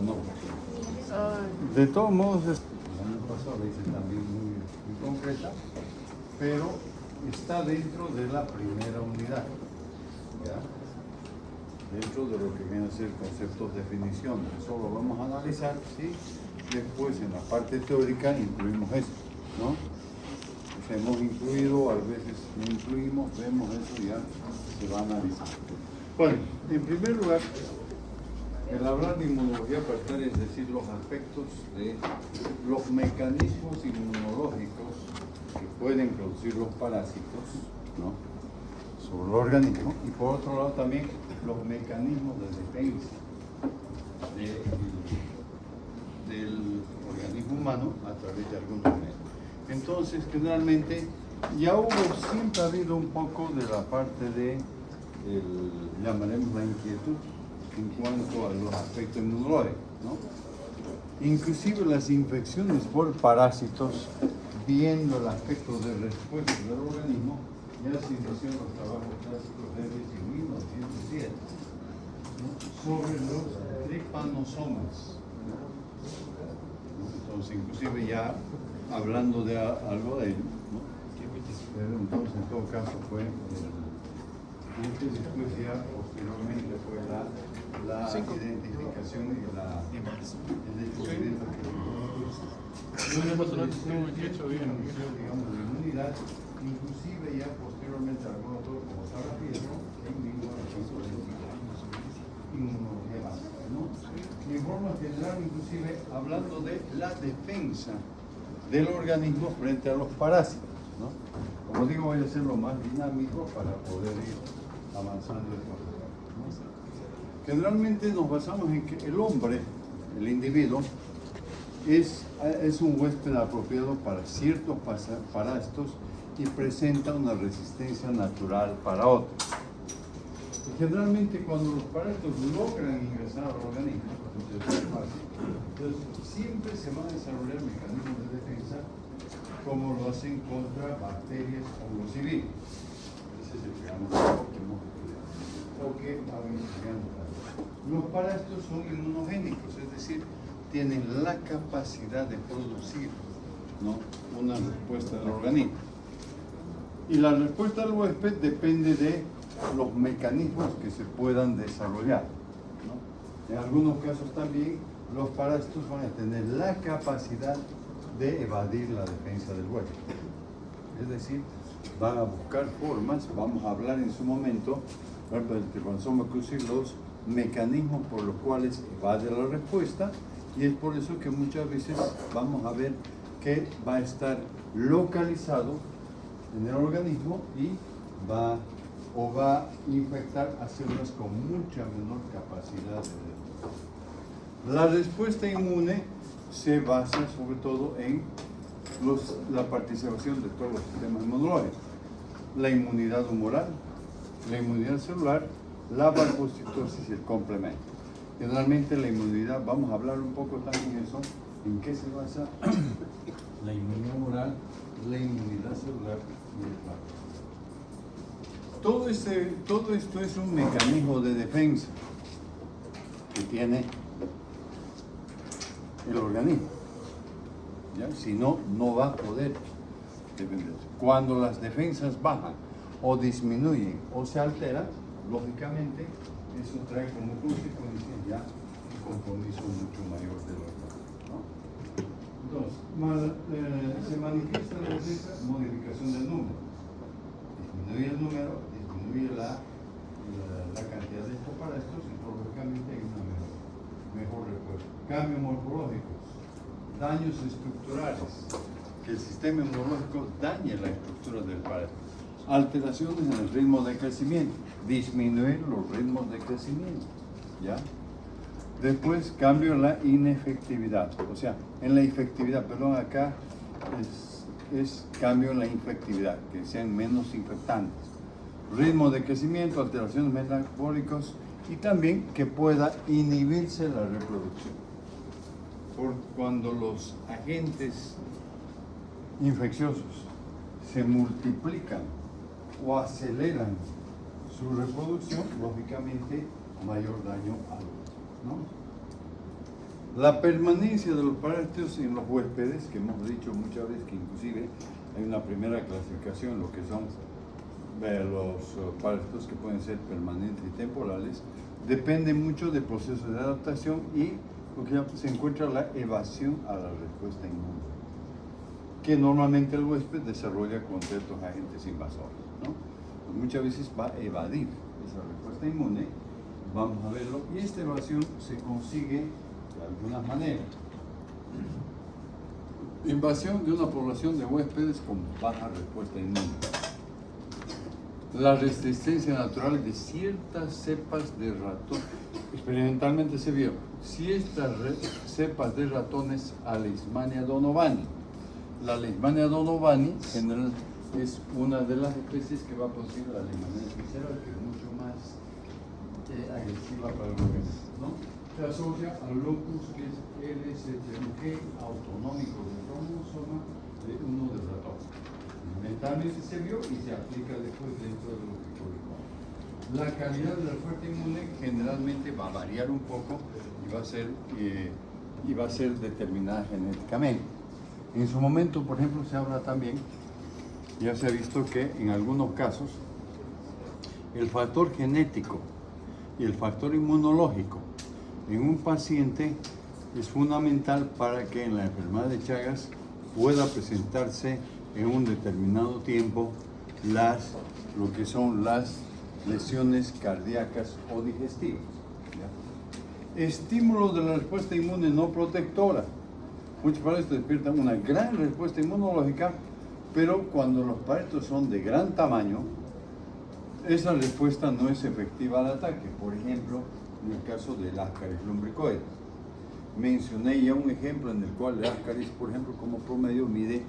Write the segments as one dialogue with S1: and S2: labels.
S1: no. De todos modos, el año pasado la hice también muy concreta, pero está dentro de la primera unidad, ¿ya? Dentro de lo que viene a ser conceptos de definición. Eso lo vamos a analizar, ¿sí? Después en la parte teórica incluimos eso, ¿no? O sea, hemos incluido, a veces no incluimos, vemos eso y ya se va a analizar. Bueno, en primer lugar, el hablar de inmunología paritaria es decir, los aspectos de los mecanismos inmunológicos que pueden producir los parásitos, ¿no?, sobre el organismo, y por otro lado también los mecanismos de defensa del organismo humano a través de algunos medios. Entonces, generalmente, siempre ha habido un poco de la parte de, llamaremos la inquietud, en cuanto a los aspectos inmunológicos, ¿no? Inclusive las infecciones por parásitos, viendo el aspecto de respuesta del organismo, ya se inició los trabajos clásicos desde 1907, ¿no?, sobre los tripanosomas, ¿no? Entonces, inclusive ya hablando de algo de ello, ¿no? Pero entonces en todo caso fue antes, después ya posteriormente fue la identificación y el descubrimiento digamos, de inmunidad, inclusive ya posteriormente algún autor como Sara Pietro, en inmunología básica, ¿no? En forma general, inclusive hablando de la defensa del organismo frente a los parásitos, ¿no? Como digo, voy a hacer lo más dinámico para poder ir avanzando el proceso, ¿no? Generalmente nos basamos en que el hombre, el individuo, es un huésped apropiado para ciertos parásitos y presenta una resistencia natural para otros. Y generalmente cuando los parásitos logran ingresar al organismo, entonces siempre se van a desarrollar mecanismos de defensa como lo hacen contra bacterias hongos y virus. Ese es el que hemos estudiado. Los parásitos son inmunogénicos, es decir, tienen la capacidad de producir, ¿no?, una respuesta del organismo. Y la respuesta del huésped depende de los mecanismos que se puedan desarrollar, ¿no? En algunos casos también los parásitos van a tener la capacidad de evadir la defensa del huésped. Es decir, van a buscar formas, vamos a hablar en su momento, por ejemplo, del tripanosoma cruzi, los mecanismos por los cuales evade la respuesta, y es por eso que muchas veces vamos a ver que va a estar localizado en el organismo y va a infectar a células con mucha menor capacidad de respuesta. La respuesta inmune se basa sobre todo en la participación de todos los sistemas inmunológicos: la inmunidad humoral, la inmunidad celular, la fagocitosis y el complemento. Generalmente la inmunidad, vamos a hablar un poco también de eso, en qué se basa la inmunidad humoral, la inmunidad celular y el fagocitosis. Todo esto es un mecanismo de defensa que tiene el organismo, ¿ya? Si no, no va a poder defenderse. Cuando las defensas bajan o disminuyen o se alteran, lógicamente eso trae como consecuencia ya un compromiso mucho mayor de los organismos, ¿no? Entonces, se manifiesta la modificación del número. Disminuye el número, disminuye la cantidad de estos parásitos y lógicamente hay una mejor respuesta. Cambios morfológicos, daños estructurales, que el sistema inmunológico dañe la estructura del parásito. Alteraciones en el ritmo de crecimiento, disminuir los ritmos de crecimiento, ¿ya? Después, cambio en la inefectividad, o sea, en la efectividad, perdón, acá es cambio en la infectividad, que sean menos infectantes. Ritmo de crecimiento, alteraciones metabólicas y también que pueda inhibirse la reproducción. Cuando los agentes infecciosos se multiplican o aceleran su reproducción, lógicamente mayor daño al organismo, ¿no? La permanencia de los parásitos en los huéspedes, que hemos dicho muchas veces que inclusive hay una primera clasificación, lo que son los parásitos que pueden ser permanentes y temporales, depende mucho del proceso de adaptación y lo que se encuentra la evasión a la respuesta inmune, que normalmente el huésped desarrolla con ciertos agentes invasores, ¿no? Pues muchas veces va a evadir esa respuesta inmune, vamos a verlo, y esta evasión se consigue de algunas maneras. Invasión de una población de huéspedes con baja respuesta inmune. La resistencia natural de ciertas cepas de ratón. Experimentalmente se vio ciertas cepas de ratones a Leishmania donovani. La Leishmania donovani general es una de las especies que va a producir la leishmaniasis visceral, que es mucho más agresiva para el organismo, ¿no? Se asocia al locus que es LSTUG autonómico del cromosoma de uno de los ratones. Mentalmente se vio y se aplica después dentro de lo que corresponde. La calidad de la respuesta inmune generalmente va a variar un poco y va a ser determinada genéticamente. En su momento, por ejemplo, se habla también, ya se ha visto que en algunos casos el factor genético y el factor inmunológico en un paciente es fundamental para que en la enfermedad de Chagas pueda presentarse en un determinado tiempo lo que son las lesiones cardíacas o digestivas. ¿Ya? Estímulo de la respuesta inmune no protectora. Muchos parásitos despiertan una gran respuesta inmunológica, pero cuando los parásitos son de gran tamaño, esa respuesta no es efectiva al ataque. Por ejemplo, en el caso del Ascaris lumbricoides. Mencioné ya un ejemplo en el cual el Ascaris, por ejemplo, como promedio mide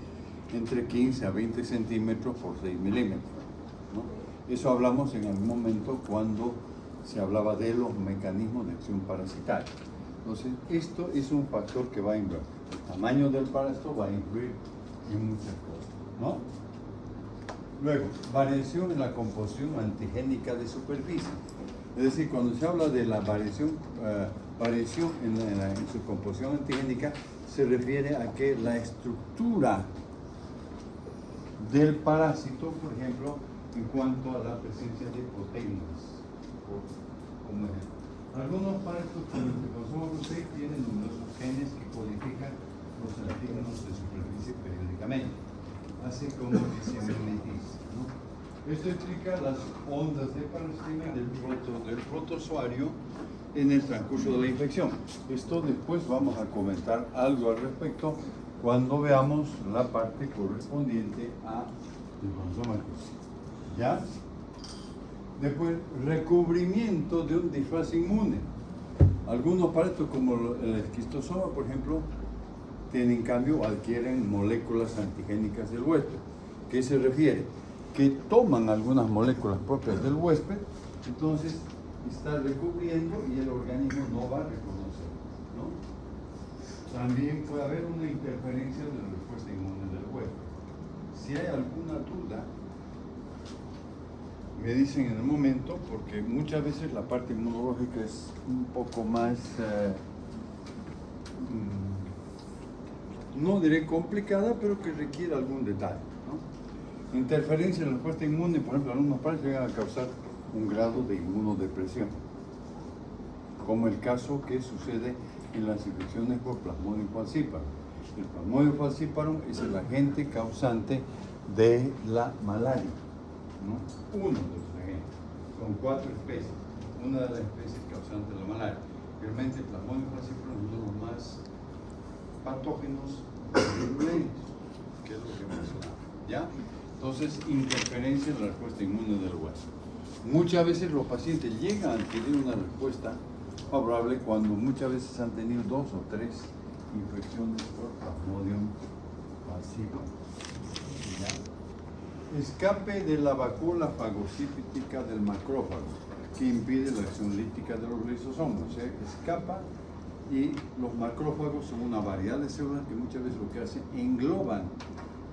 S1: entre 15 a 20 centímetros por 6 milímetros, ¿no? Eso hablamos en algún momento cuando se hablaba de los mecanismos de acción parasitaria. Entonces, esto es un factor que va a influir. El tamaño del parásito va a influir en muchas cosas, ¿no? Luego, variación en la composición antigénica de superficie. Es decir, cuando se habla de la variación en su composición antigénica, se refiere a que la estructura del parásito, por ejemplo, en cuanto a la presencia de proteínas, como ejemplo. Algunos parásitos como el Trypanosoma cruzi tienen numerosos genes que codifican los antígenos de superficie periódicamente, así como disemionitis, ¿no? Esto explica las ondas de parasitemia del protozoario en el transcurso de la infección. Esto después vamos a comentar algo al respecto cuando veamos la parte correspondiente a Trypanosoma cruzi. ¿Ya? Después, recubrimiento de un disfraz inmune. Algunos parásitos como el esquistosoma, por ejemplo, tienen en cambio, adquieren moléculas antigénicas del huésped. ¿Qué se refiere? Que toman algunas moléculas propias del huésped, entonces está recubriendo y el organismo no va a reconocer, ¿no? También puede haber una interferencia de la respuesta inmune del huésped. Si hay alguna duda, me dicen en el momento, porque muchas veces la parte inmunológica es un poco más, no diré complicada, pero que requiere algún detalle, ¿no? Interferencia en la respuesta inmune, por ejemplo, algunos parásitos llegan a causar un grado de inmunodepresión, como el caso que sucede en las infecciones por Plasmodium falciparum. El Plasmodium falciparum es el agente causante de la malaria, ¿no? Uno de los agentes. Son 4 especies. Una de las especies causantes de la malaria. Realmente el Plasmodium falciparum es uno de los más patógenos virulentos, que es lo que mencionaba. ¿Ya? Entonces, interferencia en la respuesta inmune del hueso. Muchas veces los pacientes llegan a adquirir una respuesta favorable cuando muchas veces han tenido 2 o 3 infecciones por Plasmodium falciparum. ¿Ya? Escape de la vacuola fagocítica del macrófago, que impide la acción lítica de los lisosomas. O sea, escapa y los macrófagos son una variedad de células que muchas veces lo que hacen, engloban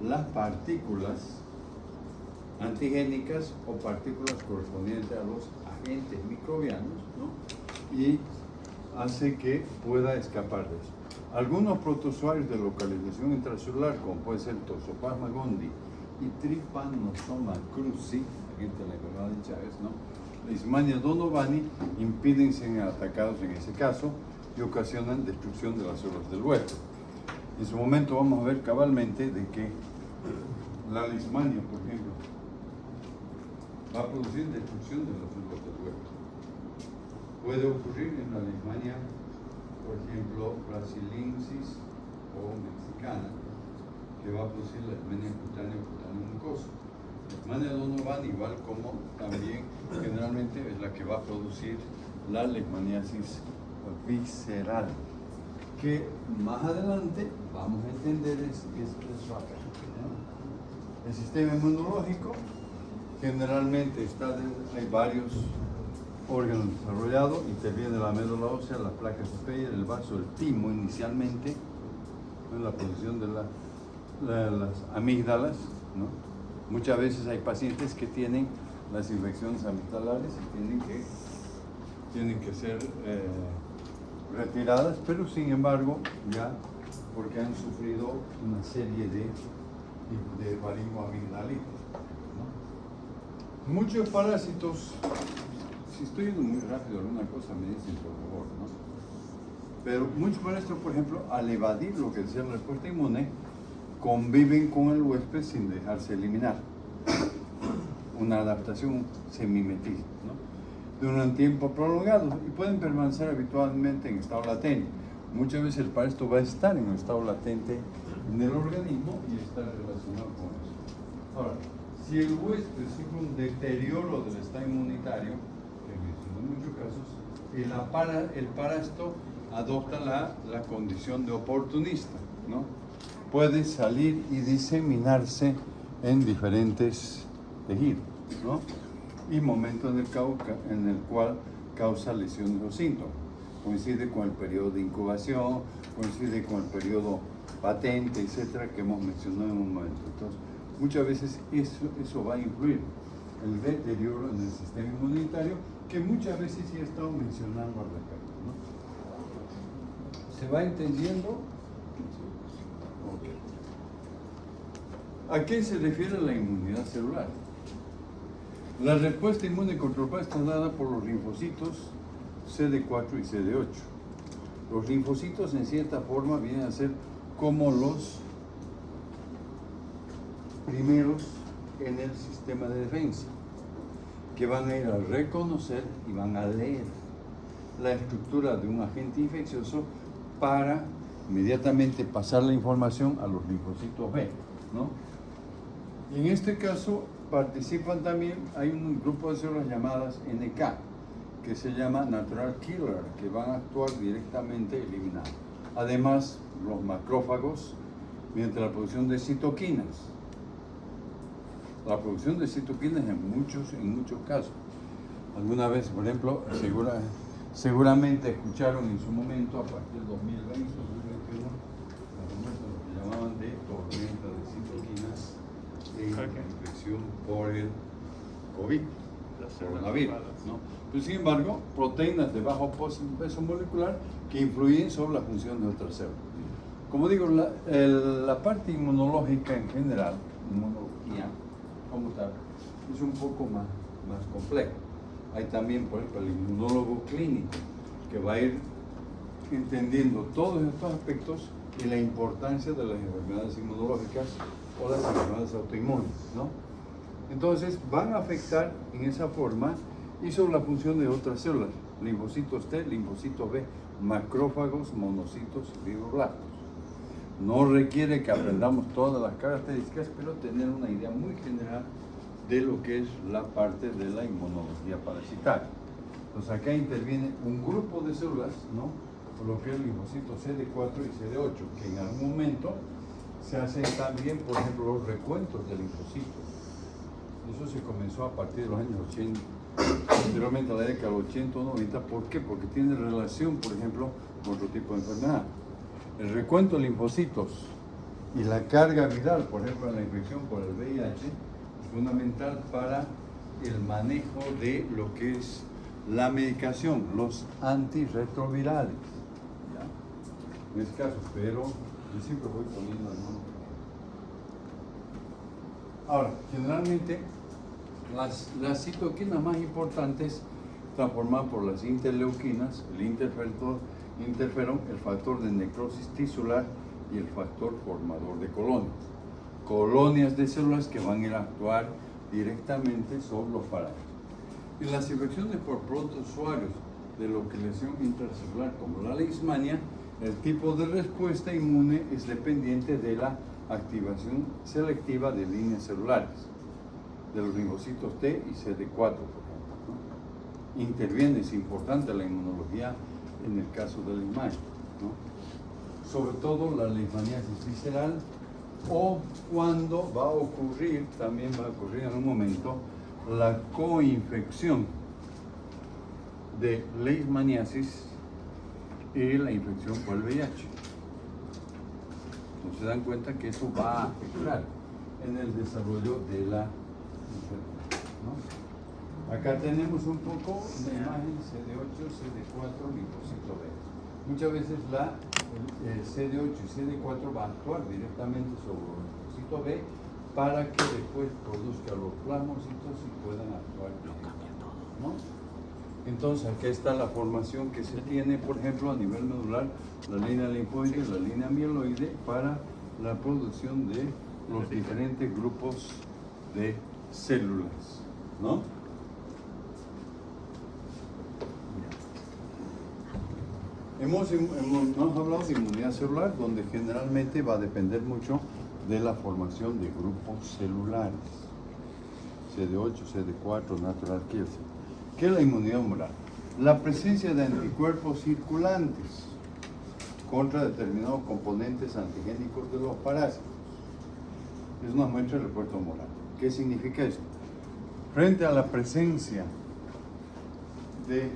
S1: las partículas antigénicas o partículas correspondientes a los agentes microbianos, ¿no? Y hace que pueda escapar de eso. Algunos protozoarios de localización intracelular, como puede ser Toxoplasma gondii y Trypanosoma cruzi, aquí está la enfermedad de Chagas, ¿no? Leishmania donovani, impiden ser atacados en ese caso y ocasionan destrucción de las células del hueso. En su momento vamos a ver cabalmente de que la leishmania, por ejemplo, va a producir destrucción de las células del hueso. Puede ocurrir en la leishmania, por ejemplo, brasiliensis o mexicana, que va a producir la leishmania cutánea o cutánea mucosa. La leishmania donovani, igual como también generalmente es la que va a producir la leishmaniasis visceral, que más adelante vamos a entender es acá, ¿no? El sistema inmunológico generalmente hay varios órganos desarrollados, interviene la médula ósea, las placas epiteliales, el vaso, el timo inicialmente, en la posición de las amígdalas, ¿no? Muchas veces hay pacientes que tienen las infecciones amigdalares y tienen que ser retiradas, pero sin embargo ya porque han sufrido una serie de faringoamigdalitis, ¿no? Muchos parásitos, si estoy yendo muy rápido alguna cosa me dicen por favor, ¿no? Pero muchos parásitos, por ejemplo, al evadir lo que decía la respuesta inmune, conviven con el huésped sin dejarse eliminar. Una adaptación se mimetiza, ¿no? Durante tiempo prolongado y pueden permanecer habitualmente en estado latente. Muchas veces el parásito va a estar en un estado latente en el organismo y está relacionado con eso. Ahora, si el huésped sufre un deterioro del estado inmunitario, que en muchos casos, el parásito adopta la condición de oportunista, ¿no? Puede salir y diseminarse en diferentes tejidos, ¿no? Y momento en el cual causa lesiones o síntomas. Coincide con el periodo de incubación, coincide con el periodo patente, etcétera, que hemos mencionado en un momento. Entonces, muchas veces eso va a influir el deterioro en el sistema inmunitario, que muchas veces ya he estado mencionando al respecto, ¿no? ¿Se va entendiendo? Okay. ¿A qué se refiere la inmunidad celular? La respuesta inmune controlada está dada por los linfocitos CD4 y CD8. Los linfocitos en cierta forma vienen a ser como los primeros en el sistema de defensa, que van a ir a reconocer y van a leer la estructura de un agente infeccioso para inmediatamente pasar la información a los linfocitos B, ¿no? Y en este caso participan también, hay un grupo de células llamadas NK, que se llama Natural Killer, que van a actuar directamente eliminando. Además, los macrófagos, mediante la producción de citoquinas. La producción de citoquinas en muchos casos. Alguna vez, por ejemplo, seguramente escucharon en su momento, a partir del 2020, 2021, lo que llamaban de tormenta de citoquinas en la infección por el COVID, coronavirus, ¿no? Pero sin embargo, proteínas de bajo peso molecular que influyen sobre la función de otras células. Como digo, la parte inmunológica en general, inmunología como tal, es un poco más compleja. Hay también, por ejemplo, el inmunólogo clínico, que va a ir entendiendo todos estos aspectos y la importancia de las enfermedades inmunológicas o las enfermedades autoinmunes, ¿no? Entonces, van a afectar en esa forma y sobre la función de otras células, linfocitos T, linfocitos B, macrófagos, monocitos y fibroblastos. No requiere que aprendamos todas las características, pero tener una idea muy general de lo que es la parte de la inmunología parasitaria. Entonces acá interviene un grupo de células, ¿no? Por lo que es el linfocito CD4 y CD8, que en algún momento se hacen también, por ejemplo, los recuentos de linfocitos. Eso se comenzó a partir de los años 80, posteriormente a la década del 80 o 90. ¿Por qué? Porque tiene relación, por ejemplo, con otro tipo de enfermedad. El recuento de linfocitos y la carga viral, por ejemplo, en la infección por el VIH, es fundamental para el manejo de lo que es La medicación, los antirretrovirales. ¿Ya? No es caso, pero yo siempre voy poniendo el nombre. Ahora, generalmente las citoquinas más importantes están formadas por las interleuquinas, el interferón, el factor de necrosis tisular y el factor formador de colonias. Colonias de células que van a ir a actuar directamente sobre los parásitos. Y las infecciones por protozoarios de localización intracelular, como la leishmania, el tipo de respuesta inmune es dependiente de la activación selectiva de líneas celulares, de los linfocitos T y CD4, por ejemplo, ¿no? Interviene, es importante la inmunología en el caso de la leishmania, ¿no? Sobre todo la leishmaniasis visceral, o cuando va a ocurrir, también va a ocurrir en un momento, la coinfección de leishmaniasis y la infección por el VIH. Entonces se dan cuenta que eso va a afectar en el desarrollo de la enfermedad, ¿no? Acá tenemos un poco una imagen CD8, CD4, linfocito B. Muchas veces el CD8 y CD4 va a actuar directamente sobre el linfocito B para que después produzca los plasmocitos y puedan actuar directamente, ¿no? Entonces, aquí está la formación que se tiene, por ejemplo, a nivel medular, la línea linfoide, la línea mieloide, para la producción de los diferentes grupos de células, ¿no? Hemos hablado de inmunidad celular, donde generalmente va a depender mucho de la formación de grupos celulares, CD8, CD4, natural killer. ¿Qué es la inmunidad humoral? La presencia de anticuerpos circulantes contra determinados componentes antigénicos de los parásitos. Es una muestra del repuesto humoral. ¿Qué significa esto? Frente a la presencia de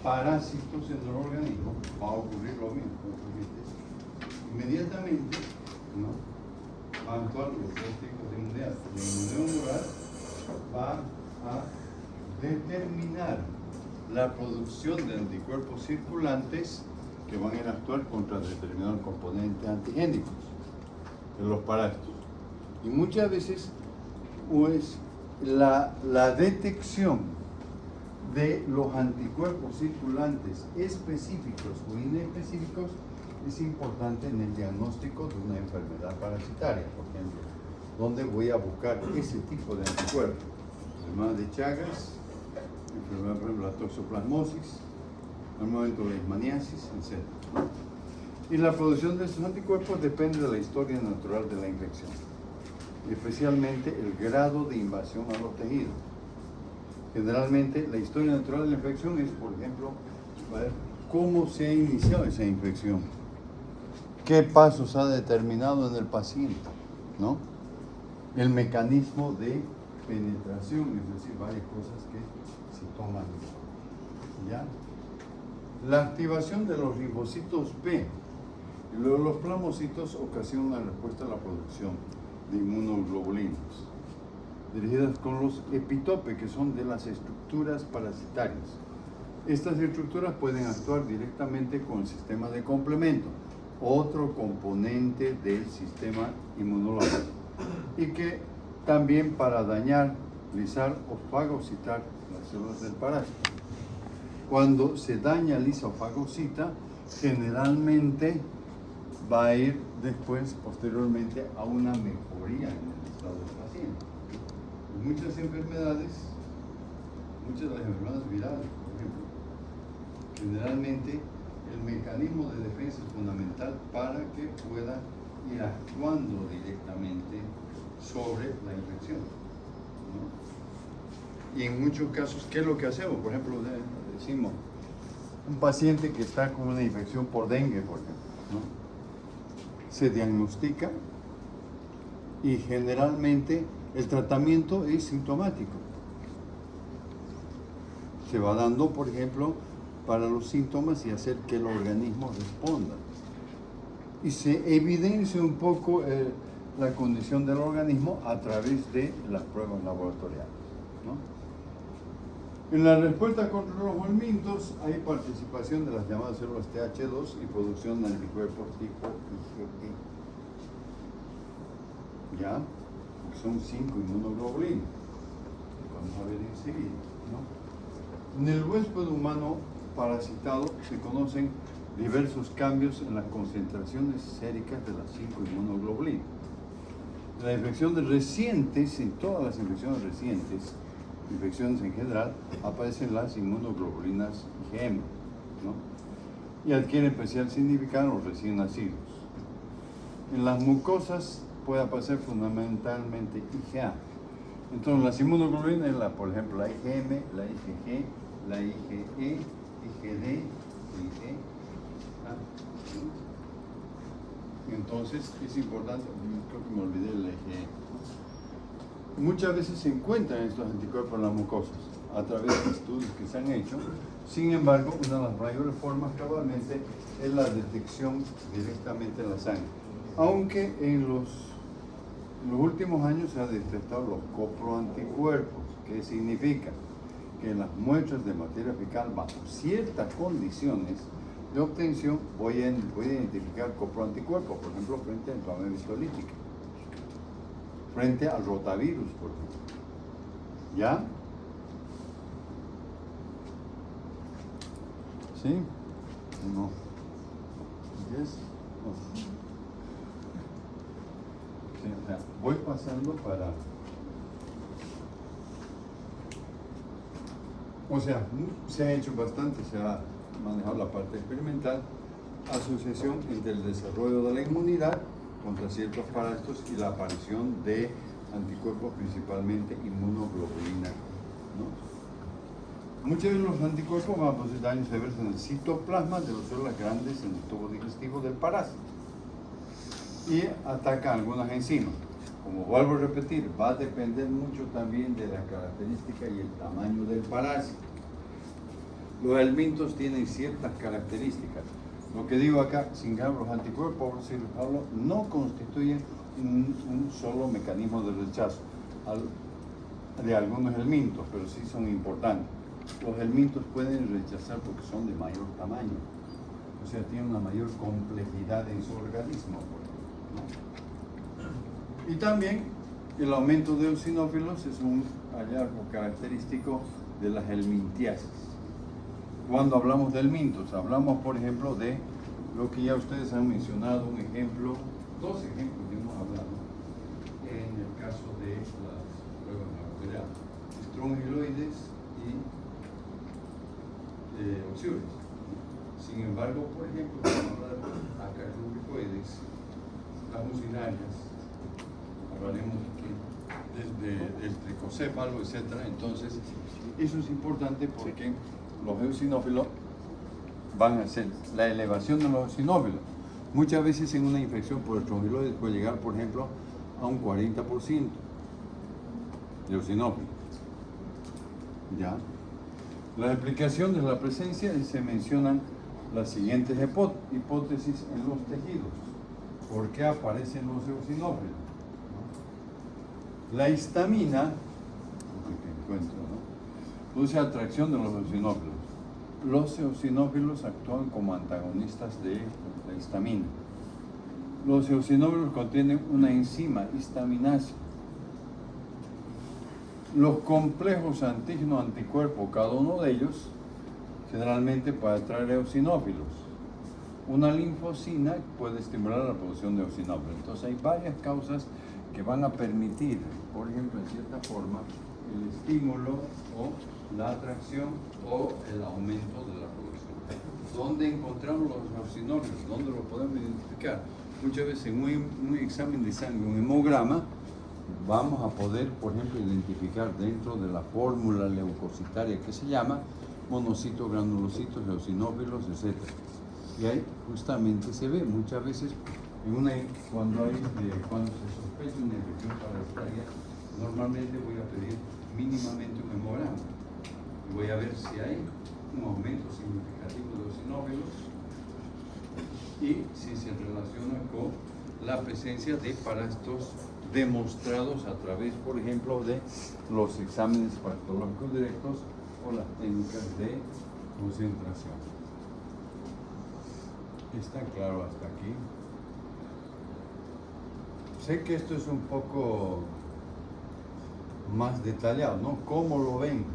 S1: parásitos en el organismo, va a ocurrir lo mismo. Inmediatamente, ¿no?, van a actuar los dos tipos de inmunidad. La inmunidad humoral va a determinar la producción de anticuerpos circulantes que van a ir a actuar contra determinados componentes antigénicos de los parásitos. Y muchas veces, pues, la detección de los anticuerpos circulantes específicos o inespecíficos es importante en el diagnóstico de una enfermedad parasitaria, por ejemplo, donde voy a buscar ese tipo de anticuerpos. Enfermedad de Chagas, enfermedad, por ejemplo, la toxoplasmosis, al momento la leishmaniasis, etc. Y la producción de estos anticuerpos depende de la historia natural de la infección, especialmente el grado de invasión a los tejidos. Generalmente, la historia natural de la infección es, por ejemplo, cómo se ha iniciado esa infección, qué pasos ha determinado en el paciente, ¿no? El mecanismo de penetración, es decir, varias cosas que se toman, ¿ya? La activación de los linfocitos B y luego los plasmocitos ocasiona una respuesta a la producción de inmunoglobulinas, dirigidas con los epitopes, que son de las estructuras parasitarias. Estas estructuras pueden actuar directamente con el sistema de complemento, otro componente del sistema inmunológico, y que también para dañar, lisar o fagocitar las células del parásito. Cuando se daña, lisa o fagocita, generalmente va a ir después, posteriormente, a una mejoría en el estado del paciente. Muchas enfermedades, muchas de las enfermedades virales, por ejemplo, generalmente el mecanismo de defensa es fundamental para que pueda ir actuando directamente sobre la infección, ¿no? Y en muchos casos, ¿qué es lo que hacemos? Por ejemplo, decimos, un paciente que está con una infección por dengue, por ejemplo, ¿no?, se diagnostica y generalmente el tratamiento es sintomático. Se va dando, por ejemplo, para los síntomas y hacer que el organismo responda. Y se evidencia un poco la condición del organismo a través de las pruebas laboratoriales, ¿no? En la respuesta contra los helmintos hay participación de las llamadas células TH2 y producción de anticuerpos tipo IgE. ¿Ya? Son 5 inmunoglobulinas. Vamos a ver enseguida, ¿no? En el huésped humano parasitado se conocen diversos cambios en las concentraciones séricas de las 5 inmunoglobulinas. En las infecciones recientes, en todas las infecciones recientes, infecciones en general, aparecen las inmunoglobulinas IgM, ¿no? Y adquieren especial significado en los recién nacidos. En las mucosas puede aparecer fundamentalmente IgA. Entonces, las inmunoglobulinas, por ejemplo, la IgM, la IgG, la IgE, IgD, IgE. Entonces, es importante, creo que me olvidé de la IgE. Muchas veces se encuentran estos anticuerpos en las mucosas a través de estudios que se han hecho. Sin embargo, una de las mayores formas cabalmente es la detección directamente en la sangre. Aunque en los últimos años se han detectado los coproanticuerpos, que significa que en las muestras de materia fecal bajo ciertas condiciones de obtención voy a identificar coproanticuerpos, por ejemplo, frente a la inflamación histolítica, frente al rotavirus, por ejemplo. ¿Ya? ¿Sí? No. ¿Yes? No. Sí, o sea, voy pasando para... O sea, se ha hecho bastante, se ha manejado la parte experimental, asociación entre el desarrollo de la inmunidad contra ciertos parásitos y la aparición de anticuerpos, principalmente inmunoglobulinas, ¿no? Muchos de los anticuerpos van a producir daños severos en el citoplasma de las células grandes en el tubo digestivo del parásito y atacan algunas enzimas. Como vuelvo a repetir, va a depender mucho también de la característica y el tamaño del parásito. Los helmintos tienen ciertas características. Lo que digo acá, sin embargo, los anticuerpos, por decirlo, no constituyen un solo mecanismo de rechazo de algunos helmintos, pero sí son importantes. Los helmintos pueden rechazar porque son de mayor tamaño, o sea, tienen una mayor complejidad en su organismo, ¿no? Y también el aumento de eosinófilos es un hallazgo característico de las helmintiasis. Cuando hablamos de helmintos, hablamos, por ejemplo, de lo que ya ustedes han mencionado, un ejemplo, dos ejemplos que hemos hablado en el caso de las pruebas moleculares, estrongiloides y oxiures. Sin embargo, por ejemplo, cuando hablamos de acarioides, las mucinarias, hablaremos del tricocéfalo, etc. Entonces, eso es importante porque los eosinófilos van a hacer la elevación de los eosinófilos. Muchas veces en una infección por estrongiloides puede llegar, por ejemplo, a un 40% de eosinófilos. ¿Ya? La explicación de la presencia se mencionan las siguientes hipótesis en los tejidos. ¿Por qué aparecen los eosinófilos? La histamina, que encuentro, ¿no?, produce atracción de los eosinófilos. Los eosinófilos actúan como antagonistas de la histamina. Los eosinófilos contienen una enzima histaminasa. Los complejos antígeno-anticuerpo, cada uno de ellos, generalmente para atraer eosinófilos. Una linfocina puede estimular la producción de eosinófilos. Entonces hay varias causas que van a permitir, por ejemplo, en cierta forma, el estímulo o la atracción o el aumento de la producción. ¿Dónde encontramos los eosinófilos? ¿Dónde lo podemos identificar? Muchas veces en un examen de sangre, un hemograma, vamos a poder, por ejemplo, identificar dentro de la fórmula leucocitaria que se llama monocitos, granulocitos, eosinófilos, etc. Y ahí justamente se ve muchas veces cuando se sospecha una infección parasitaria, normalmente voy a pedir mínimamente un hemograma y voy a ver si hay un aumento significativo de eosinófilos y si se relaciona con la presencia de parásitos demostrados a través, por ejemplo, de los exámenes patológicos directos o las técnicas de concentración. ¿Está claro hasta aquí? Sé que esto es un poco más detallado, ¿no? ¿Cómo lo ven?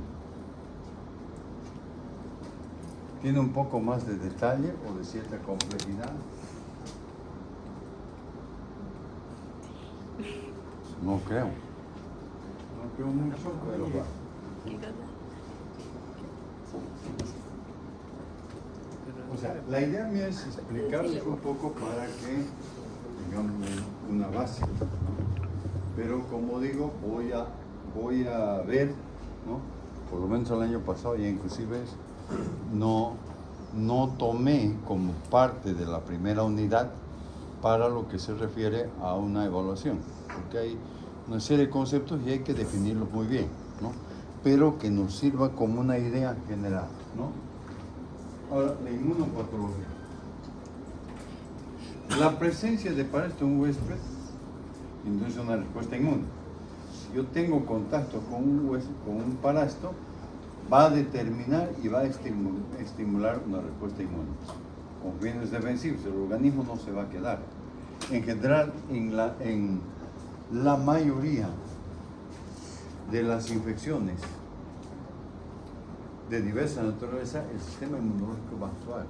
S1: ¿Tiene un poco más de detalle o de cierta complejidad? No creo. No creo mucho, pero va. O sea, la idea mía es explicarles un poco para que tengamos una base, ¿no? Pero como digo, voy a ver, ¿no? Por lo menos el año pasado, ya inclusive no tomé como parte de la primera unidad para lo que se refiere a una evaluación, porque hay una serie de conceptos y hay que definirlos muy bien, ¿no? Pero que nos sirva como una idea general, ¿no? Ahora, la inmunopatología. La presencia de parásitos en un huésped induce una respuesta inmune. Si yo tengo contacto con un huésped, con un parásito, va a determinar y va a estimular una respuesta inmune. Con fines defensivos, el organismo no se va a quedar. En general, en la mayoría de las infecciones de diversa naturaleza, el sistema inmunológico va a actuar.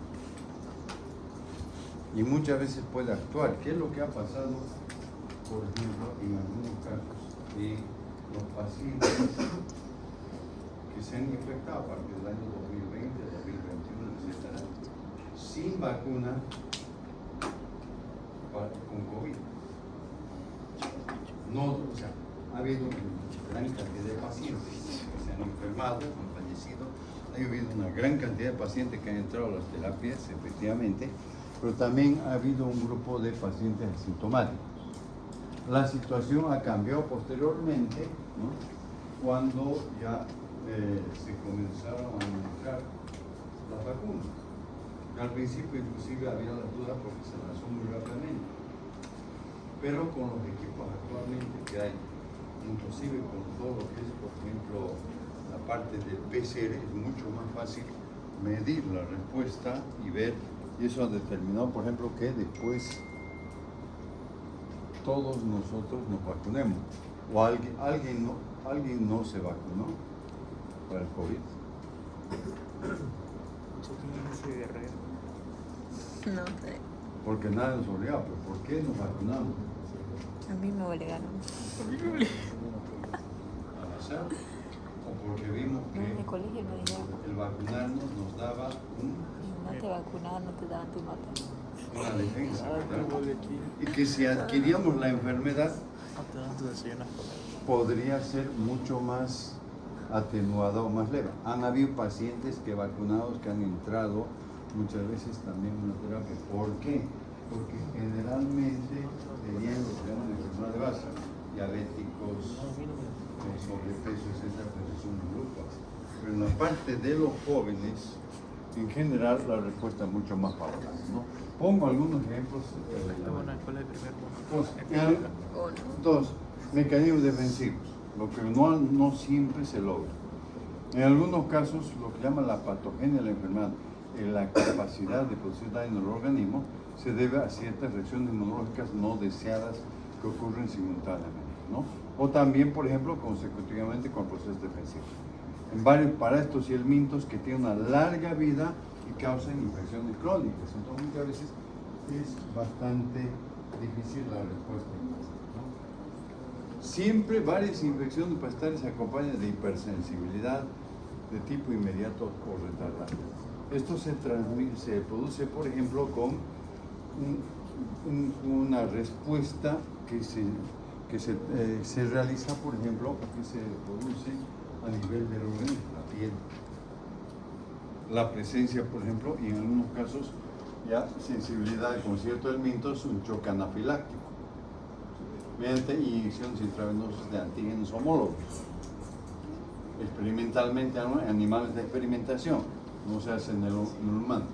S1: Y muchas veces puede actuar. ¿Qué es lo que ha pasado, por ejemplo, en algunos casos de los pacientes que se han infectado a partir del año 2020, 2021, etc., sin vacuna con COVID? No, o sea, ha habido una gran cantidad de pacientes que se han enfermado, han fallecido. Ha habido una gran cantidad de pacientes que han entrado a las terapias, efectivamente, pero también ha habido un grupo de pacientes asintomáticos. La situación ha cambiado posteriormente, ¿no? Cuando ya se comenzaron a manejar las vacunas. Al principio inclusive había las dudas porque se lanzó muy rápidamente, pero con los equipos actualmente que hay, inclusive con todo lo que es, por ejemplo, la parte del PCR, es mucho más fácil medir la respuesta y ver, y eso ha determinado, por ejemplo, que después todos nosotros nos vacunemos, o alguien no se vacunó para el COVID.
S2: No sé.
S1: Porque nadie nos obligaba, pero ¿por qué nos vacunamos?
S2: A mí me obligaron.
S1: ¿Al azar? ¿O porque vimos
S2: No, en el
S1: que
S2: colegio me dijeron,
S1: el vacunarnos nos daba
S2: si no te vacunaban no te daban tu nota.
S1: una defensa, ¿verdad? Y que si adquiríamos la enfermedad podría ser mucho más atenuada o más leve. Han habido pacientes que vacunados que han entrado muchas veces también en una terapia. ¿Por qué? Porque generalmente tenían lo que llaman enfermedad de base, diabéticos, con sobrepeso, etc., pero es un grupo. Pero en la parte de los jóvenes, en general, la respuesta es mucho más favorable, ¿no? Pongo algunos ejemplos. Dos, mecanismos defensivos, lo que no siempre se logra. En algunos casos, lo que llaman la patogenia de la enfermedad, la capacidad de producir daño en el organismo, se debe a ciertas reacciones inmunológicas no deseadas que ocurren simultáneamente, ¿no? O también, por ejemplo, consecutivamente con procesos defensivos. En varios parásitos y helmintos que tienen una larga vida y causan infecciones crónicas. Entonces, muchas veces es bastante difícil la respuesta, ¿no? Siempre varias infecciones parasitarias se acompañan de hipersensibilidad de tipo inmediato o retardado. Esto se produce, por ejemplo, con una respuesta que se realiza, por ejemplo, o que se produce a nivel del organismo, la piel. La presencia, por ejemplo, y en algunos casos ya sensibilidad con ciertos elementos, un choque anafiláctico, mediante inyecciones intravenosas de antígenos homólogos. Experimentalmente, en animales de experimentación, no se hace en el humano.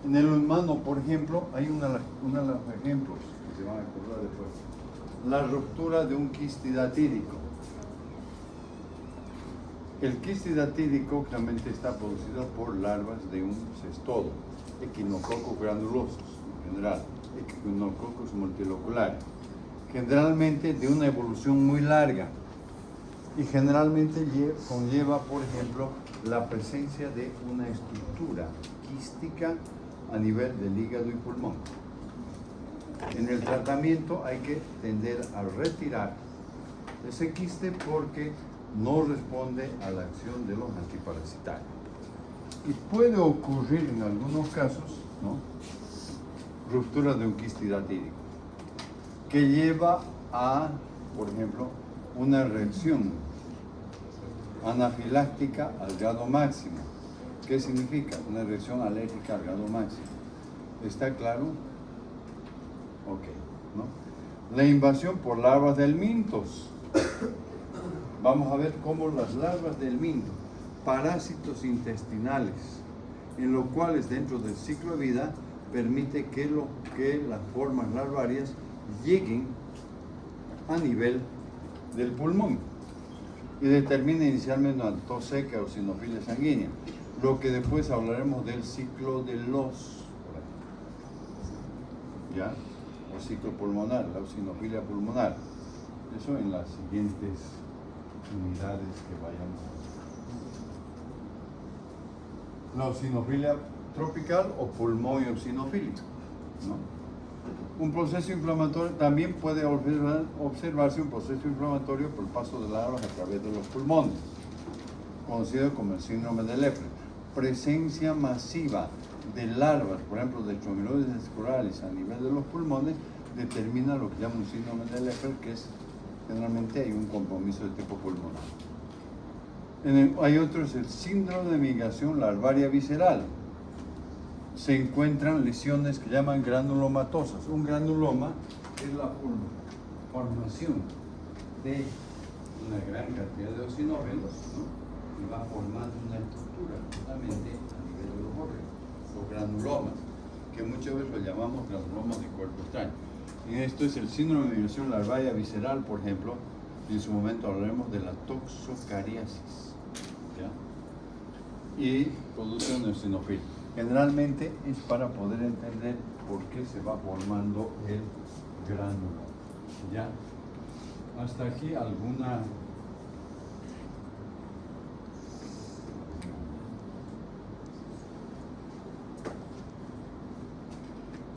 S1: En el humano, por ejemplo, hay uno de los ejemplos que se van a acordar después. La ruptura de un quiste hidatídico. El quiste datídico realmente está producido por larvas de un cestodo, equinococos granulosos en general, equinococos multiloculares, generalmente de una evolución muy larga y generalmente conlleva, por ejemplo, la presencia de una estructura quística a nivel del hígado y pulmón. En el tratamiento hay que tender a retirar ese quiste porque no responde a la acción de los antiparasitarios. Y puede ocurrir en algunos casos, ¿no?, ruptura de un quiste datídico, que lleva a, por ejemplo, una reacción anafiláctica al grado máximo. ¿Qué significa? Una reacción alérgica al grado máximo. ¿Está claro? Ok, ¿no? La invasión por larvas de helmintos. Vamos a ver cómo las larvas de helminto, parásitos intestinales, en los cuales dentro del ciclo de vida permite que las formas larvarias lleguen a nivel del pulmón y determina inicialmente una tos seca o eosinofilia sanguínea, lo que después hablaremos del ciclo de los, ¿ya?, o ciclo pulmonar, la eosinofilia pulmonar. Eso en las siguientes unidades que vayamos a ver. La eosinofilia tropical o pulmón eosinofílico, ¿no? Un proceso inflamatorio, también puede observarse un proceso inflamatorio por el paso de larvas a través de los pulmones, conocido como el síndrome de Leffler. Presencia masiva de larvas, por ejemplo, de Tromiloides escurales a nivel de los pulmones, determina lo que llama un síndrome de Leffler, que es, generalmente hay un compromiso de tipo pulmonar. Hay otro, es el síndrome de migración larvaria visceral. Se encuentran lesiones que llaman granulomatosas. Un granuloma es la formación de una gran cantidad de eosinófilos, ¿no?, y va formando una estructura justamente a nivel de los órganos, los granulomas, que muchas veces lo llamamos granulomas de cuerpo extraño. Y esto es el síndrome de migración larvaria visceral, por ejemplo, y en su momento hablaremos de la toxocariasis, ¿ya?, y produce una eosinofilia. Generalmente es para poder entender por qué se va formando el gránulo. ¿Ya? Hasta aquí alguna...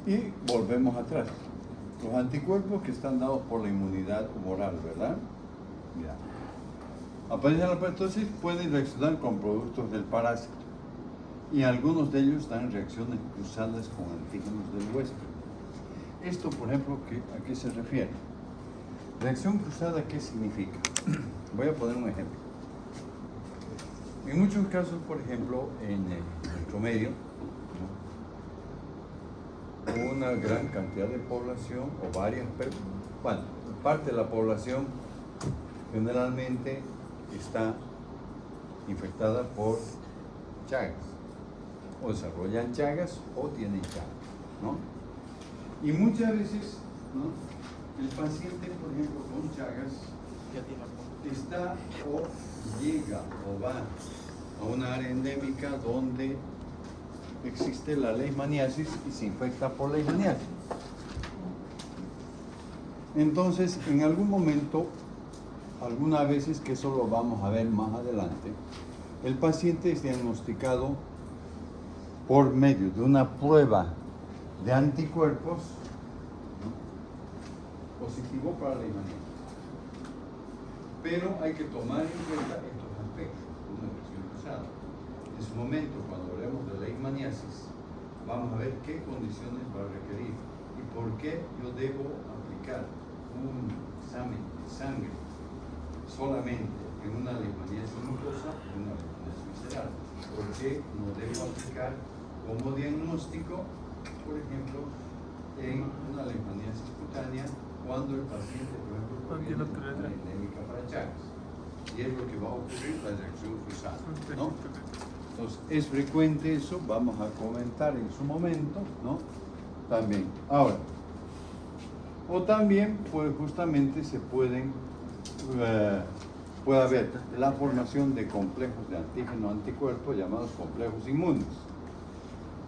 S1: Y volvemos atrás. Los anticuerpos que están dados por la inmunidad humoral, ¿verdad? Ya. Aparecen en la entonces pueden reaccionar con productos del parásito. Y algunos de ellos dan reacciones cruzadas con antígenos del huésped. Esto, por ejemplo, ¿a qué se refiere? Reacción cruzada, ¿qué significa? Voy a poner un ejemplo. En muchos casos, por ejemplo, en nuestro medio, ¿no?, una gran cantidad de población o varias, bueno, parte de la población generalmente está infectada por Chagas, o desarrollan Chagas o tienen Chagas, ¿no? Y muchas veces, ¿no?, el paciente, por ejemplo, con Chagas está o llega o va a una área endémica donde existe la leishmaniasis y se infecta por leishmaniasis. Entonces, en algún momento, algunas veces, que eso lo vamos a ver más adelante, el paciente es diagnosticado por medio de una prueba de anticuerpos, ¿no?, positivo para la leishmaniasis. Pero hay que tomar en cuenta estos aspectos de una reacción cruzada. En su momento, cuando hablemos de leishmaniasis, vamos a ver qué condiciones va a requerir y por qué yo debo aplicar un examen de sangre solamente en una leishmaniasis mucosa y una leishmaniasis visceral. ¿Por qué no debo aplicar como diagnóstico, por ejemplo, en una leishmaniasis cutánea cuando el paciente, por ejemplo, tiene una endémica para Chagas? Y es lo que va a ocurrir la reacción cruzada, ¿no? Entonces, es frecuente eso, vamos a comentar en su momento, ¿no? También. Ahora, o también, pues justamente se pueden puede haber la formación de complejos de antígeno-anticuerpos llamados complejos inmunes.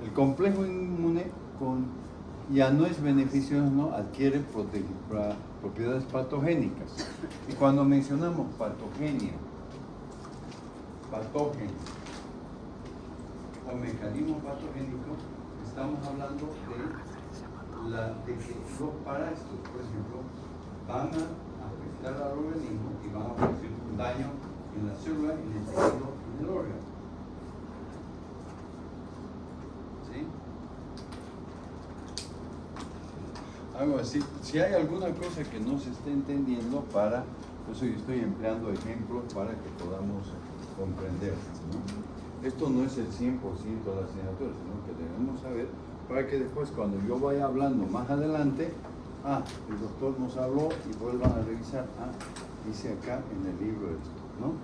S1: El complejo inmune ya no es beneficioso, ¿no? Adquiere propiedades patogénicas. Y cuando mencionamos patógeno o mecanismo patogénico, estamos hablando de que los parásitos, por ejemplo, van a afectar al organismo y van a producir un daño en la célula, en el tejido, en el órgano. ¿Sí? Algo así. Si hay alguna cosa que no se esté entendiendo, por eso yo estoy empleando ejemplos para que podamos comprender, ¿no? Esto no es el 100% de la asignatura, sino que debemos saber para que después, cuando yo vaya hablando más adelante, el doctor nos habló y vuelvan a revisar, dice acá en el libro esto, ¿no?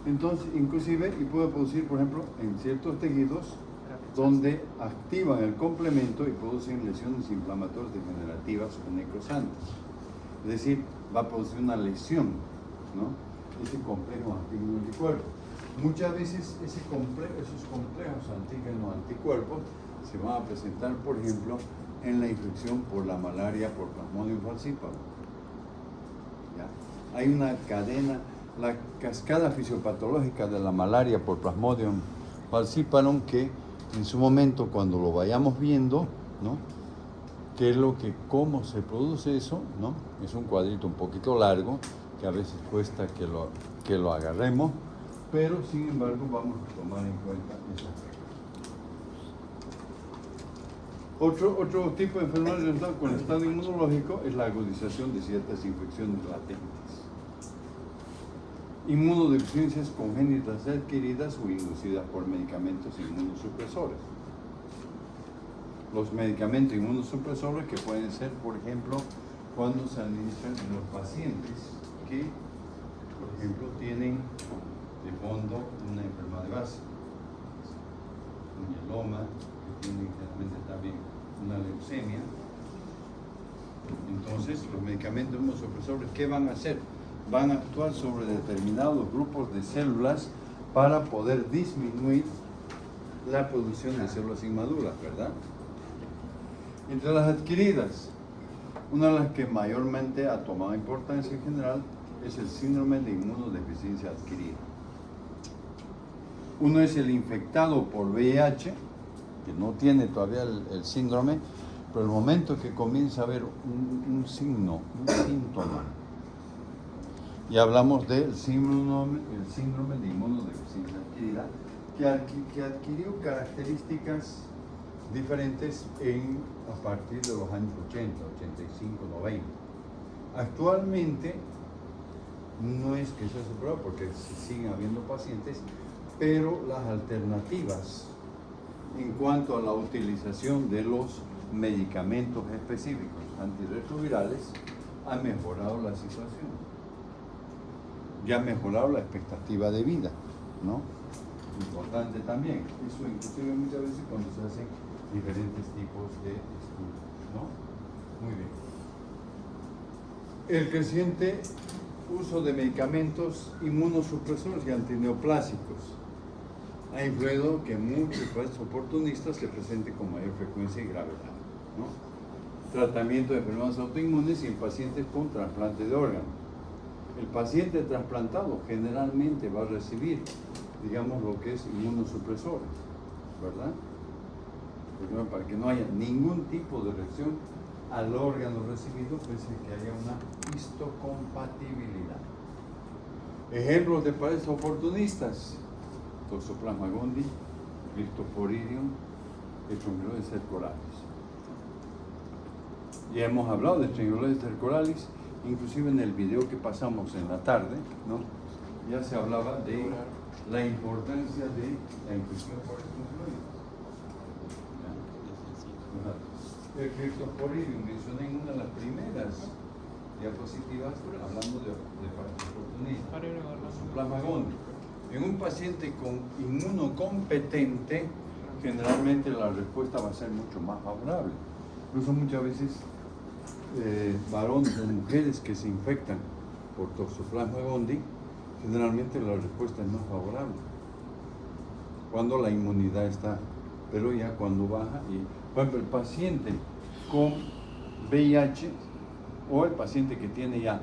S1: Entonces, inclusive, y puede producir, por ejemplo, en ciertos tejidos donde activan el complemento y producen lesiones inflamatorias degenerativas o necrosantes. Es decir, va a producir una lesión, ¿no? Ese complejo antígeno-anticuerpo. Muchas veces esos complejos antígeno-anticuerpos se van a presentar, por ejemplo, en la infección por la malaria por Plasmodium falciparum. ¿Ya? Hay una cadena, la cascada fisiopatológica de la malaria por Plasmodium falciparum, que en su momento, cuando lo vayamos viendo, ¿no? ¿Qué es cómo se produce eso? ¿No? Es un cuadrito un poquito largo, que a veces cuesta que lo agarremos, pero sin embargo vamos a tomar en cuenta esa regla. Otro tipo de enfermedad relacionada con el estado inmunológico es la agudización de ciertas infecciones latentes. Inmunodeficiencias congénitas adquiridas o inducidas por medicamentos inmunosupresores. Los medicamentos inmunosupresores que pueden ser, por ejemplo, cuando se administran en los pacientes que, por ejemplo, tienen de fondo una enfermedad de base, un mieloma, que tienen generalmente también una leucemia. Entonces, los medicamentos inmunosupresores, ¿qué van a hacer? Van a actuar sobre determinados grupos de células para poder disminuir la producción de células inmaduras, ¿verdad? Entre las adquiridas, una de las que mayormente ha tomado importancia en general es el síndrome de inmunodeficiencia adquirida. Uno es el infectado por VIH, que no tiene todavía el síndrome, pero el momento que comienza a haber un signo, un síntoma, y hablamos del síndrome de inmunodeficiencia adquirida, que adquirió características diferentes a partir de los años 80, 85, 90. Actualmente no es que sea superado porque siguen habiendo pacientes, pero las alternativas en cuanto a la utilización de los medicamentos específicos antirretrovirales han mejorado la situación. Ya ha mejorado la expectativa de vida, ¿no? Importante también. Eso inclusive muchas veces cuando se hacen diferentes tipos de estudios, ¿no? Muy bien. El creciente uso de medicamentos inmunosupresores y antineoplásicos ha influido que muchos pacientes oportunistas se presenten con mayor frecuencia y gravedad, ¿no? Tratamiento de enfermedades autoinmunes y en pacientes con trasplante de órganos. El paciente trasplantado generalmente va a recibir, digamos, lo que es inmunosupresores, ¿verdad? Primero, para que no haya ningún tipo de reacción al órgano recibido, pese a que haya una histocompatibilidad. Ejemplos de pacientes oportunistas: Toxoplasma gondii, Cryptosporidium, Strongyloides cercoralis. Ya hemos hablado de Strongyloides cercoralis, inclusive en el video que pasamos en la tarde, ¿no? Ya se hablaba de la importancia de la infección por Strongyloides. El Cryptosporidium mencioné en una de las primeras diapositivas hablando de Toxoplasma gondii. En un paciente con inmunocompetente, generalmente la respuesta va a ser mucho más favorable. Incluso muchas veces varones o mujeres que se infectan por Toxoplasma gondii generalmente la respuesta es más favorable cuando la inmunidad está, pero ya cuando baja, y por ejemplo el paciente con VIH o el paciente que tiene ya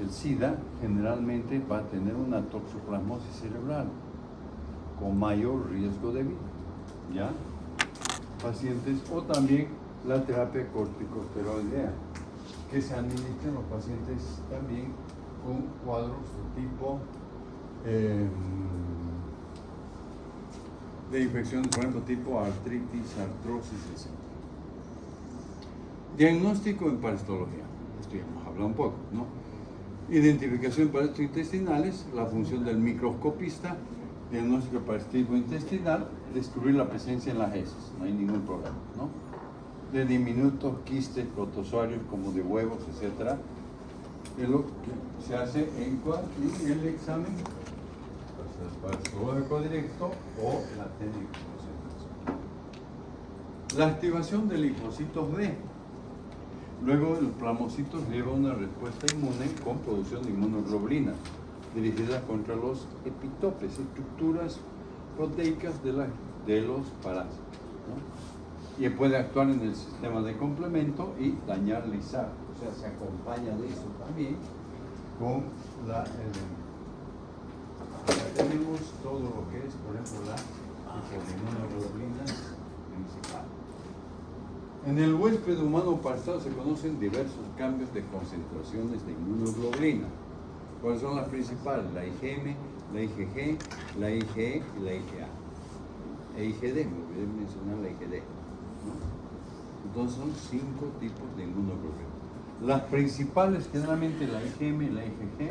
S1: el SIDA generalmente va a tener una toxoplasmosis cerebral con mayor riesgo de vida, ¿ya? Pacientes, o también la terapia corticosteroidea, que se administra en los pacientes también con cuadros de tipo de infecciones, por ejemplo, tipo artritis, artrosis, etc. Diagnóstico en parasitología, esto ya hemos hablado un poco, ¿no? Identificación de parásitos intestinales, la función del microscopista, diagnóstico de parasitismo intestinal, descubrir la presencia en las heces, no hay ningún problema, ¿no? De diminutos quistes protozoarios como de huevos, etc. Es lo que se hace en el examen parasitológico directo o la técnica de concentración. La activación de linfocitos B. Luego el plasmocitos lleva una respuesta inmune con producción de inmunoglobulina dirigida contra los epitopes, estructuras proteicas de los parásitos, ¿no? Y puede actuar en el sistema de complemento y dañar lisar, o sea, se acompaña de eso también con la tenemos todo lo que es, por ejemplo, la inmunoglobulina principal. En el huésped humano parasitado se conocen diversos cambios de concentraciones de inmunoglobulina. ¿Cuáles son las principales? La IgM, la IgG, la IgE y la IgA. E IgD, me olvidé mencionar la IgD, ¿no? Entonces son 5 tipos de inmunoglobulina. Las principales, generalmente la IgM y la IgG,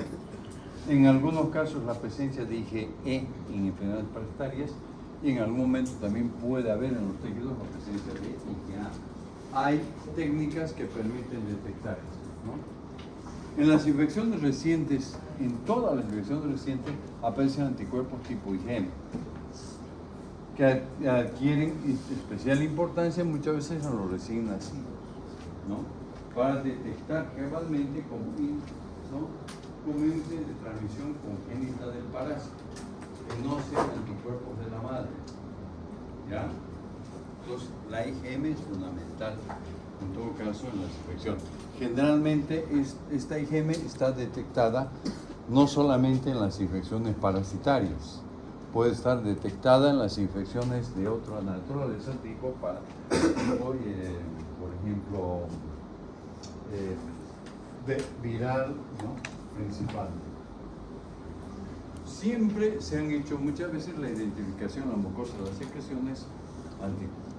S1: en algunos casos la presencia de IgE en enfermedades parasitarias, y en algún momento también puede haber en los tejidos la presencia de IgA. Hay técnicas que permiten detectar esto, ¿no? En las infecciones recientes, en todas las infecciones recientes, aparecen anticuerpos tipo IgM, que adquieren especial importancia muchas veces en los recién nacidos, ¿no? Para detectar cabalmente como índice de transmisión congénita del parásito, que no sean anticuerpos de la madre, ¿ya? Entonces, la IgM es fundamental, en todo caso, en las infecciones. Generalmente, esta IgM está detectada no solamente en las infecciones parasitarias, puede estar detectada en las infecciones de otra naturaleza, tipo, por ejemplo, viral, ¿no? Principalmente. Siempre se han hecho muchas veces la identificación en la mucosa de las secreciones,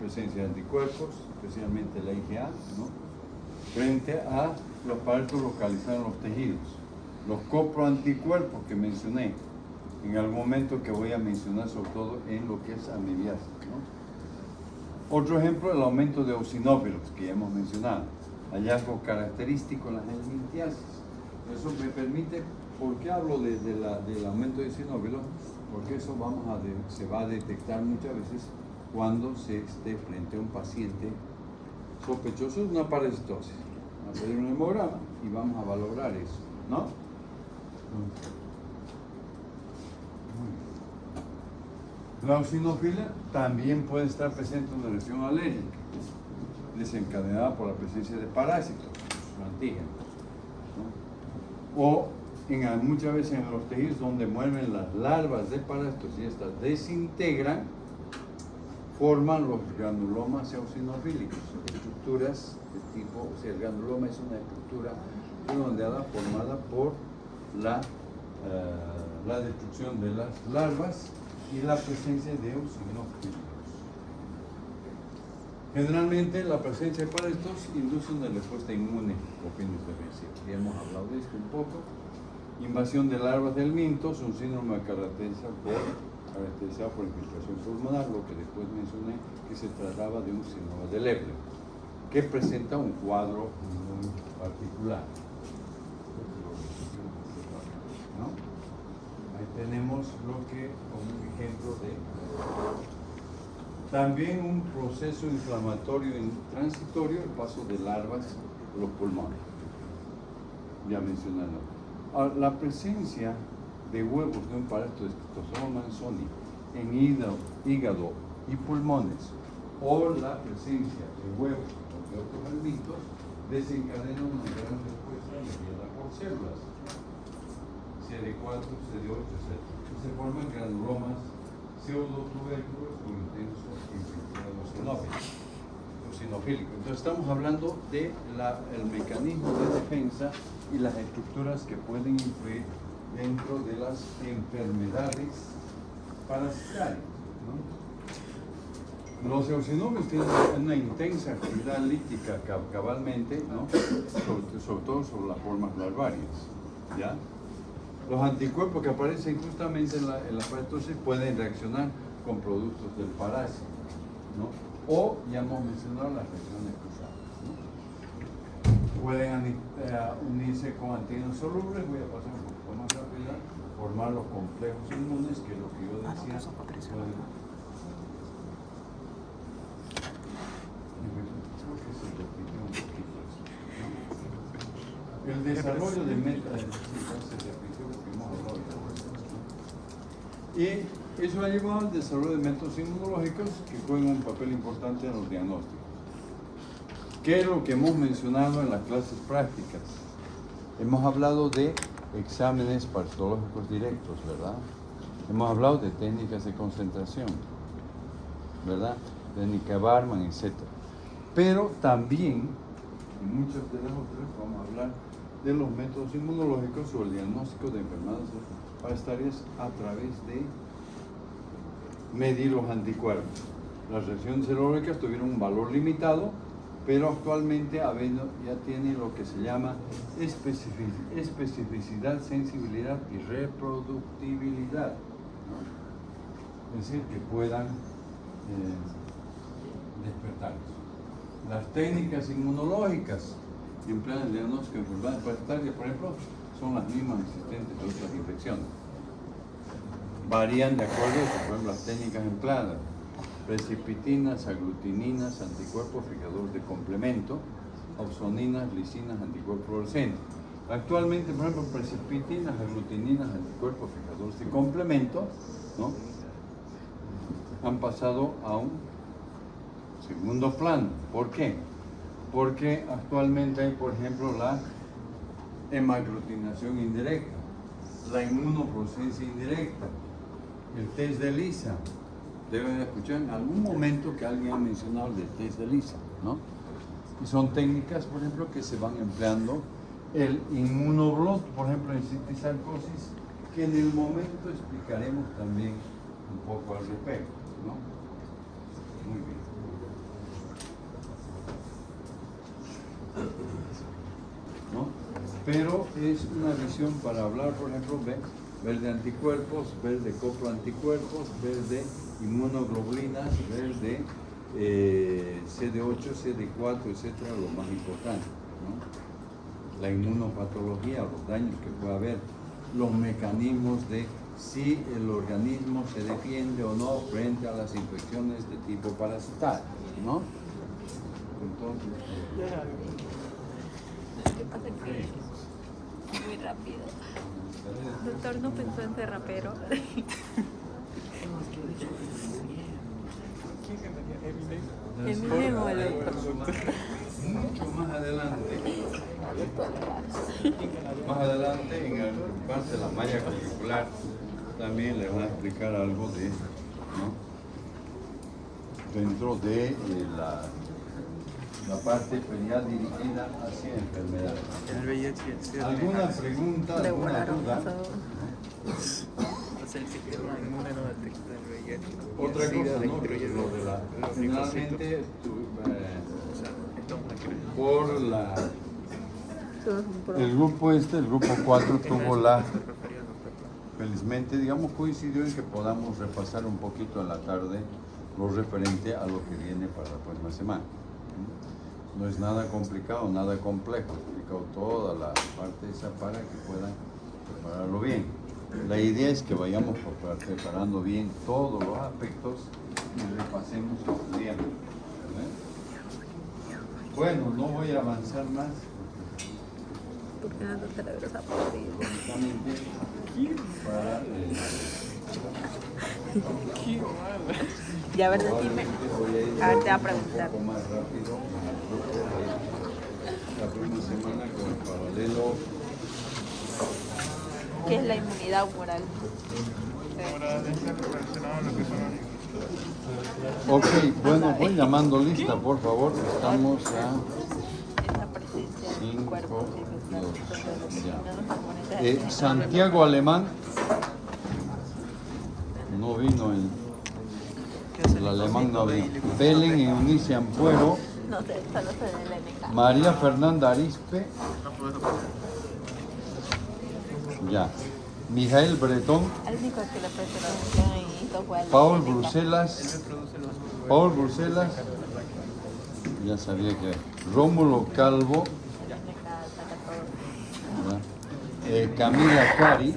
S1: presencia de anticuerpos, especialmente la IgA, ¿no? Frente a los parásitos localizados en los tejidos. Los coproanticuerpos que mencioné, en algún momento que voy a mencionar sobre todo en lo que es amibiasis, ¿no? Otro ejemplo, el aumento de eosinófilos, que ya hemos mencionado, hallazgo característico en la helminthiasis. Eso me permite, ¿por qué hablo del aumento de eosinófilos? Porque eso se va a detectar muchas veces cuando se esté frente a un paciente sospechoso de una parasitosis. Vamos a pedir un hemograma y vamos a valorar eso, ¿no? La eosinofilia también puede estar presente en una lesión alérgica, desencadenada por la presencia de parásitos, antígenos, ¿no? O muchas veces en los tejidos donde mueven las larvas de parásitos y estas desintegran, forman los granulomas eosinofílicos, estructuras de tipo, o sea, el granuloma es una estructura redondeada formada por la destrucción de las larvas y la presencia de eosinófilos. Generalmente la presencia de parásitos induce una respuesta inmune con fines defensivos. Ya hemos hablado de esto un poco. Invasión de larvas del mintos, un síndrome caracterizado por infiltración pulmonar, lo que después mencioné que se trataba de un síndrome de Leber, que presenta un cuadro muy particular, ¿no? Ahí tenemos lo que, como un ejemplo de también un proceso inflamatorio transitorio, el paso de larvas a los pulmones, ya mencionado. La presencia de huevos de un parásito de Schistosomas manzoni en hígado y pulmones, o la presencia de huevos de otros alimentos, desencadena una gran respuesta mediada por células, CD4, CD8, etc. Se forman granulomas, pseudotubérculos con intenso infiltrado eosinofílico. Entonces estamos hablando del mecanismo de defensa y las estructuras que pueden influir dentro de las enfermedades parasitarias, ¿no? Los eosinofilos tienen una intensa actividad lítica cabalmente, ¿no? sobre todo sobre las formas larvarias, ¿ya? Los anticuerpos que aparecen justamente en la parasitosis pueden reaccionar con productos del parásito, ¿no? O ya hemos mencionado las reacciones cruzadas, ¿no? Pueden unirse con antígenos solubles, voy a pasar un poco más rápida, formar los complejos inmunes, que es lo que yo decía. El desarrollo de metas se repitió lo que hemos hablado ya. Y eso ha llevado al desarrollo de métodos inmunológicos que juegan un papel importante en los diagnósticos. ¿Qué es lo que hemos mencionado en las clases prácticas? Hemos hablado de exámenes parasitológicos directos, ¿verdad? Hemos hablado de técnicas de concentración, ¿verdad? Técnica Barman, etc. Pero también, en muchas de las otras, vamos a hablar de los métodos inmunológicos o el diagnóstico de enfermedades parasitarias a través de medir los anticuerpos. Las reacciones serológicas tuvieron un valor limitado, pero actualmente ya tiene lo que se llama especificidad, sensibilidad y reproductibilidad, ¿no? Es decir, que puedan despertar. Las técnicas inmunológicas empleadas en el diagnóstico de enfermedades parasitarias, por ejemplo, son las mismas existentes de otras infecciones. Varían de acuerdo a, por ejemplo, las técnicas empleadas. Precipitinas, aglutininas, anticuerpos fijadores de complemento, opsoninas, lisinas, anticuerpos fluorescentes. Actualmente, por ejemplo, precipitinas, aglutininas, anticuerpos fijadores de complemento, ¿no? Han pasado a un segundo plano. ¿Por qué? Porque actualmente hay, por ejemplo, la hemaglutinación indirecta, la inmunofluorescencia indirecta, el test de ELISA. Deben escuchar en algún momento que alguien ha mencionado el test de ELISA, ¿no? Y son técnicas, por ejemplo, que se van empleando. El inmunoblot, por ejemplo, en cisticercosis, que en el momento explicaremos también un poco al respecto, ¿no? Muy bien. ¿No? Pero es una visión para hablar, por ejemplo, ver de anticuerpos, ver de coplanticuerpos, ver de inmunoglobulinas, ver de CD8, CD4, etcétera, lo más importante, ¿no? La inmunopatología, los daños que puede haber, los mecanismos de si el organismo se defiende o no frente a las infecciones de tipo parasitario, ¿no? Entonces,
S2: ¿qué pasa que muy rápido? Doctor, ¿no pensó en ser rapero? Eminem o el otro.
S1: mucho más adelante, en la parte de la malla clavicular, también les van a explicar algo de esto, ¿no? Dentro de la parte ya dirigida hacia enfermedades. ¿Alguna pregunta, alguna duda? Otra cosa, ¿no? Generalmente, por el grupo el grupo 4 tuvo felizmente, digamos, coincidió en que podamos repasar un poquito en la tarde lo referente a lo que viene para la próxima semana. No es nada complicado, nada complejo, he explicado toda la parte esa para que puedan prepararlo bien. La idea es que vayamos preparando bien todos los aspectos y repasemos estudiando. Bueno, no voy a avanzar más.
S2: Porque no te la verás a partir.
S1: Para,
S2: Ya, a ver, decime. A ver, te va a preguntar.
S1: un poco más rápido. La próxima semana con el paralelo.
S2: ¿Qué es la inmunidad humoral?
S3: Ahora de ser relacionado a lo que son
S1: Ok, bueno, voy llamando lista, por favor. Estamos a
S2: Es la presencia del
S1: 5,
S2: cuerpo.
S1: 2, ya. Santiago Alemán. No vino el alemán, no vino. Belén Eunice Ampuero.
S2: No sé, solo se de la NK.
S1: María Fernanda Arispe. Ya. Mijael Bretón.
S2: Al único que le prestó la atención y hizo fue al
S1: Paul
S2: NK.
S1: Bruselas. Paul Bruselas. Ya sabía que. Rómulo Calvo.
S2: El NK saca todo.
S1: Ya. Camila Cari.